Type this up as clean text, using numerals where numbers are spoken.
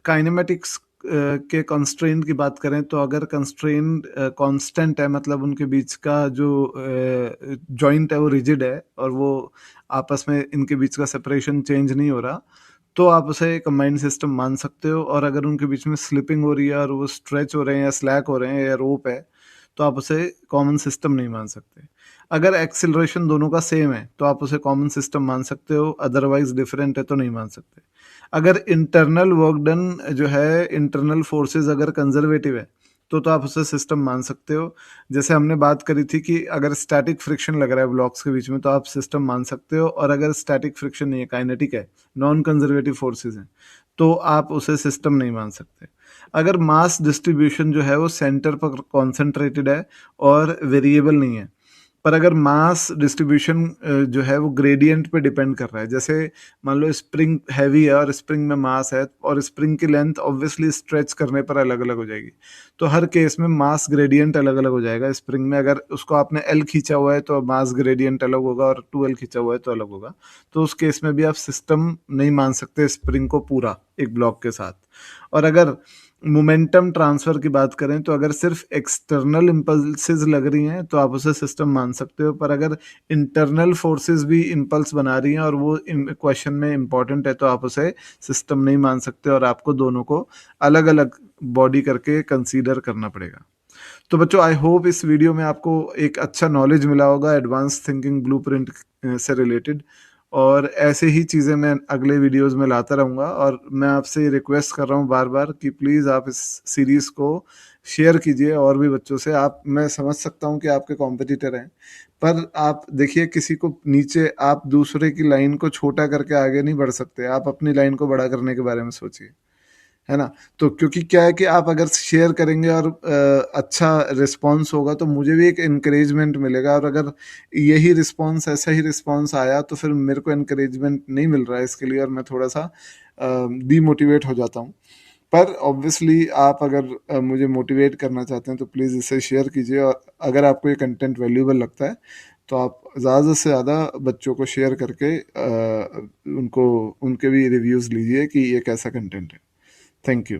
Kinematics के constraint की बात करें तो अगर कंस्ट्रेंट कांस्टेंट है, मतलब उनके बीच का जो जॉइंट है वो रिजिड है और वो आपस में इनके बीच का सेपरेशन चेंज नहीं हो रहा, तो आप उसे कंबाइंड सिस्टम मान सकते हो। और अगर उनके बीच में स्लिपिंग हो रही है और वो स्ट्रेच हो रहे हैं या स्लैक हो रहे हैं या रोप है, तो आप उसे कॉमन सिस्टम नहीं मान सकते। अगर एक्सिलरेशन दोनों का सेम है तो आप उसे कॉमन सिस्टम मान सकते हो, अदरवाइज डिफरेंट है तो नहीं मान सकते। अगर इंटरनल वर्क डन जो है, इंटरनल फोर्सेस अगर कंजर्वेटिव है, तो आप उसे सिस्टम मान सकते हो। जैसे हमने बात करी थी कि अगर स्टैटिक फ्रिक्शन लग रहा है ब्लॉक्स के बीच में तो आप सिस्टम मान सकते हो, और अगर स्टैटिक फ्रिक्शन नहीं है, काइनेटिक है, नॉन कंजर्वेटिव फोर्सेस हैं, तो आप उसे सिस्टम नहीं मान सकते। अगर मास डिस्ट्रीब्यूशन जो है वो सेंटर पर कॉन्सेंट्रेटेड है और वेरिएबल नहीं है, पर अगर मास डिस्ट्रीब्यूशन जो है वो ग्रेडियंट पे डिपेंड कर रहा है, जैसे मान लो स्प्रिंग हैवी है और स्प्रिंग में मास है, और स्प्रिंग की लेंथ ऑब्वियसली स्ट्रेच करने पर अलग अलग हो जाएगी, तो हर केस में मास ग्रेडियंट अलग अलग हो जाएगा। स्प्रिंग में अगर उसको आपने एल खींचा हुआ है तो मास ग्रेडियंट अलग होगा, और 2L खींचा हुआ है तो अलग होगा। तो उस केस में भी आप सिस्टम नहीं मान सकते स्प्रिंग को पूरा एक ब्लॉक के साथ। और अगर मोमेंटम ट्रांसफर की बात करें तो अगर सिर्फ एक्सटर्नल इम्पल्सेस लग रही हैं तो आप उसे सिस्टम मान सकते हो, पर अगर इंटरनल फोर्सेस भी इम्पल्स बना रही हैं और वो क्वेश्चन में इंपॉर्टेंट है तो आप उसे सिस्टम नहीं मान सकते, और आपको दोनों को अलग अलग बॉडी करके कंसीडर करना पड़ेगा। तो बच्चों, आई होप इस वीडियो में आपको एक अच्छा नॉलेज मिला होगा एडवांस थिंकिंग ब्लूप्रिंट से रिलेटेड, और ऐसे ही चीज़ें मैं अगले वीडियोस में लाता रहूँगा। और मैं आपसे रिक्वेस्ट कर रहा हूँ बार बार कि प्लीज़ आप इस सीरीज़ को शेयर कीजिए और भी बच्चों से। आप, मैं समझ सकता हूँ कि आपके कॉम्पिटिटर हैं, पर आप देखिए, किसी को नीचे, आप दूसरे की लाइन को छोटा करके आगे नहीं बढ़ सकते, आप अपनी लाइन को बड़ा करने के बारे में सोचिए, है ना। तो क्योंकि क्या है कि आप अगर शेयर करेंगे और अच्छा रिस्पांस होगा तो मुझे भी एक इनकरेजमेंट मिलेगा, और अगर यही रिस्पांस, ऐसा ही रिस्पांस आया तो फिर मेरे को इनकरेजमेंट नहीं मिल रहा है इसके लिए, और मैं थोड़ा सा डीमोटिवेट हो जाता हूँ। पर ऑब्वियसली आप अगर मुझे मोटिवेट करना चाहते हैं तो प्लीज़ इसे शेयर कीजिए, और अगर आपको ये कंटेंट वैल्यूएबल लगता है तो आप ज़्यादा से ज़्यादा बच्चों को शेयर करके उनको, उनके भी रिव्यूज़ लीजिए कि ये कैसा कंटेंट है। Thank you.